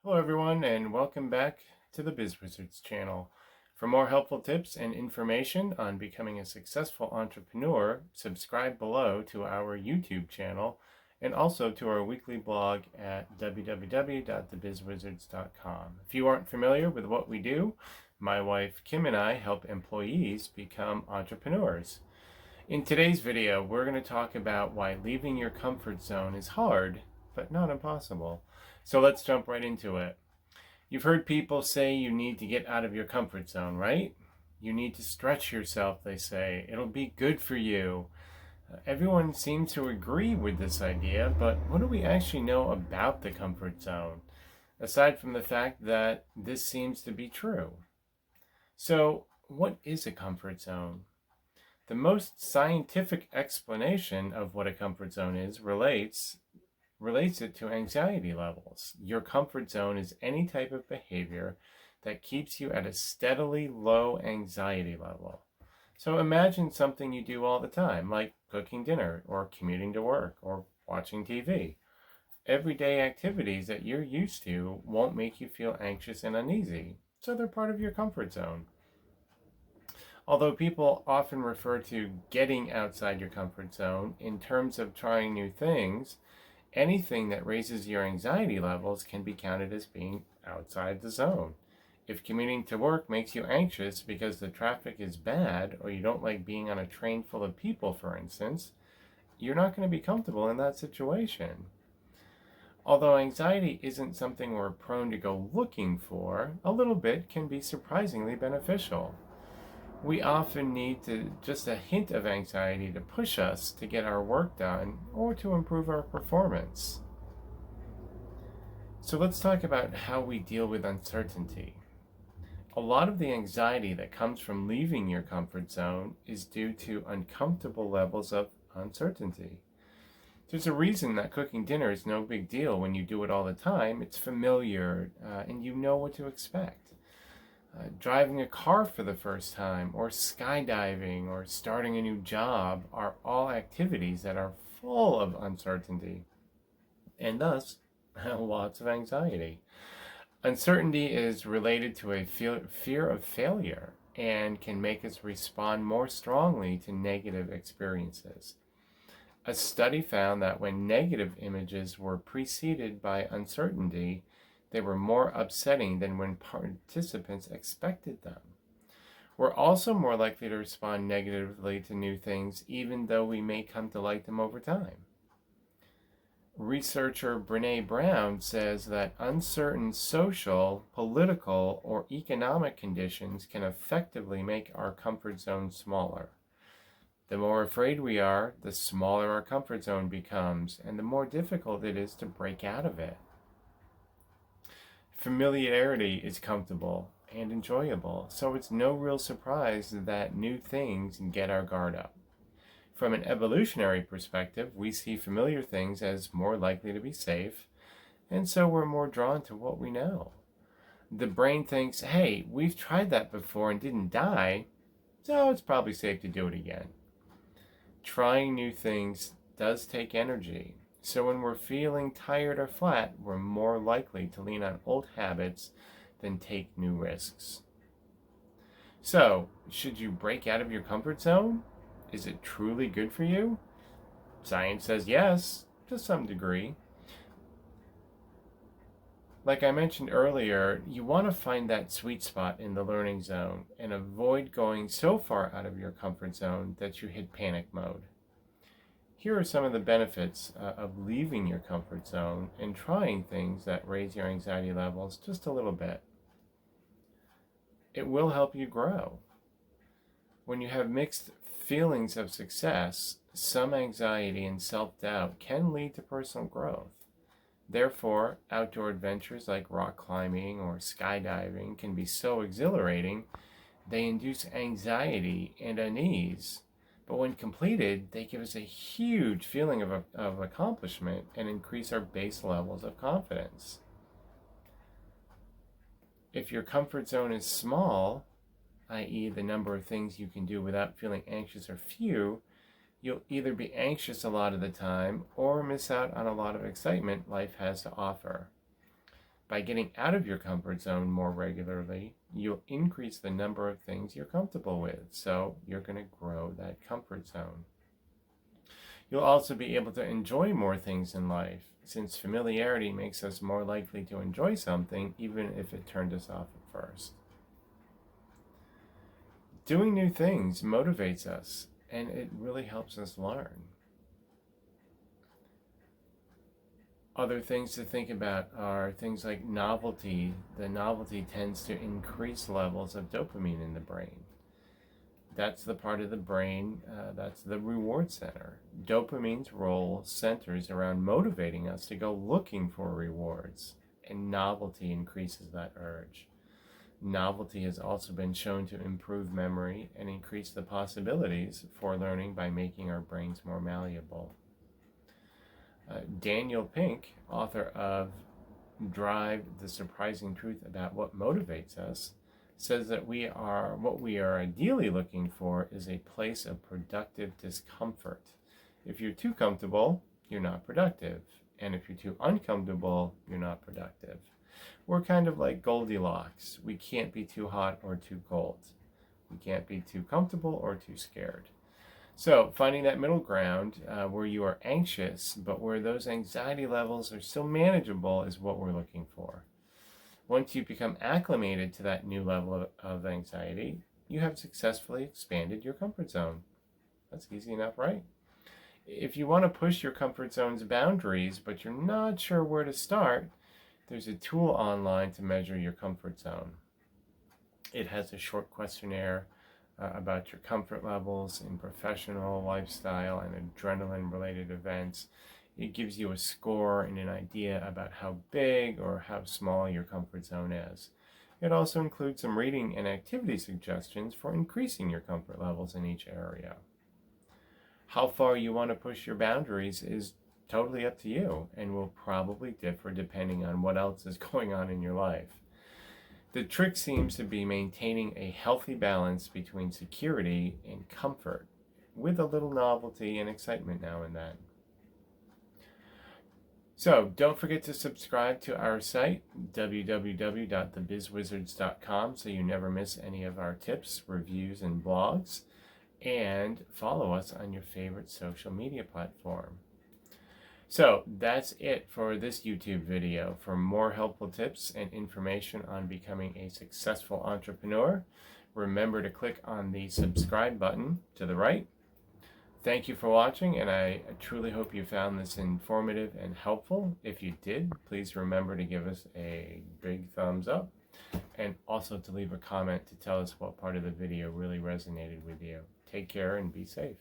Hello everyone and welcome back to the Biz Wizards channel. For more helpful tips and information on becoming a successful entrepreneur, subscribe below to our YouTube channel and also to our weekly blog at www.thebizwizards.com. If you aren't familiar with what we do, my wife Kim and I help employees become entrepreneurs. In today's video, we're going to talk about why leaving your comfort zone is hard, but not impossible. So let's jump right into it. You've heard people say you need to get out of your comfort zone, right? You need to stretch yourself, they say. It'll be good for you. Everyone seems to agree with this idea, but what do we actually know about the comfort zone, aside from the fact that this seems to be true? So, what is a comfort zone? The most scientific explanation of what a comfort zone is relates it to anxiety levels. Your comfort zone is any type of behavior that keeps you at a steadily low anxiety level. So imagine something you do all the time, like cooking dinner or commuting to work or watching TV. Everyday activities that you're used to won't make you feel anxious and uneasy, so they're part of your comfort zone. Although people often refer to getting outside your comfort zone in terms of trying new things, anything that raises your anxiety levels can be counted as being outside the zone. If commuting to work makes you anxious because the traffic is bad or you don't like being on a train full of people, for instance, you're not going to be comfortable in that situation. Although anxiety isn't something we're prone to go looking for, a little bit can be surprisingly beneficial. We often need just a hint of anxiety to push us to get our work done or to improve our performance. So let's talk about how we deal with uncertainty. A lot of the anxiety that comes from leaving your comfort zone is due to uncomfortable levels of uncertainty. There's a reason that cooking dinner is no big deal when you do it all the time. It's familiar and you know what to expect. Driving a car for the first time, or skydiving, or starting a new job are all activities that are full of uncertainty and thus lots of anxiety. Uncertainty is related to a fear of failure and can make us respond more strongly to negative experiences. A study found that when negative images were preceded by uncertainty, they were more upsetting than when participants expected them. We're also more likely to respond negatively to new things, even though we may come to like them over time. Researcher Brené Brown says that uncertain social, political, or economic conditions can effectively make our comfort zone smaller. The more afraid we are, the smaller our comfort zone becomes, and the more difficult it is to break out of it. Familiarity is comfortable and enjoyable, so it's no real surprise that new things get our guard up. From an evolutionary perspective, we see familiar things as more likely to be safe, and so we're more drawn to what we know. The brain thinks, hey, we've tried that before and didn't die, so it's probably safe to do it again. Trying new things does take energy. So when we're feeling tired or flat, we're more likely to lean on old habits than take new risks. So, should you break out of your comfort zone? Is it truly good for you? Science says yes, to some degree. Like I mentioned earlier, you want to find that sweet spot in the learning zone and avoid going so far out of your comfort zone that you hit panic mode. Here are some of the benefits of leaving your comfort zone and trying things that raise your anxiety levels just a little bit. It will help you grow. When you have mixed feelings of success, some anxiety and self-doubt can lead to personal growth. Therefore, outdoor adventures like rock climbing or skydiving can be so exhilarating, they induce anxiety and unease. But when completed, they give us a huge feeling of accomplishment and increase our base levels of confidence. If your comfort zone is small, i.e. the number of things you can do without feeling anxious are few, you'll either be anxious a lot of the time or miss out on a lot of excitement life has to offer. By getting out of your comfort zone more regularly, you'll increase the number of things you're comfortable with. So you're going to grow that comfort zone. You'll also be able to enjoy more things in life, since familiarity makes us more likely to enjoy something even if it turned us off at first. Doing new things motivates us, and it really helps us learn. Other things to think about are things like novelty. The novelty tends to increase levels of dopamine in the brain. That's the part of the brain, that's the reward center. Dopamine's role centers around motivating us to go looking for rewards, and novelty increases that urge. Novelty has also been shown to improve memory and increase the possibilities for learning by making our brains more malleable. Daniel Pink, author of Drive: The Surprising Truth About What Motivates Us, says that what we are ideally looking for is a place of productive discomfort. If you're too comfortable, you're not productive. And if you're too uncomfortable, you're not productive. We're kind of like Goldilocks. We can't be too hot or too cold. We can't be too comfortable or too scared. So finding that middle ground where you are anxious, but where those anxiety levels are still manageable is what we're looking for. Once you become acclimated to that new level of anxiety, you have successfully expanded your comfort zone. That's easy enough, right? If you want to push your comfort zone's boundaries, but you're not sure where to start, there's a tool online to measure your comfort zone. It has a short questionnaire about your comfort levels in professional, lifestyle, and adrenaline-related events. It gives you a score and an idea about how big or how small your comfort zone is. It also includes some reading and activity suggestions for increasing your comfort levels in each area. How far you want to push your boundaries is totally up to you and will probably differ depending on what else is going on in your life. The trick seems to be maintaining a healthy balance between security and comfort, with a little novelty and excitement now and then. So don't forget to subscribe to our site, www.thebizwizards.com, so you never miss any of our tips, reviews, and blogs. And follow us on your favorite social media platform. So that's it for this YouTube video. For more helpful tips and information on becoming a successful entrepreneur, remember to click on the subscribe button to the right. Thank you for watching, and I truly hope you found this informative and helpful. If you did, please remember to give us a big thumbs up, and also to leave a comment to tell us what part of the video really resonated with you. Take care and be safe.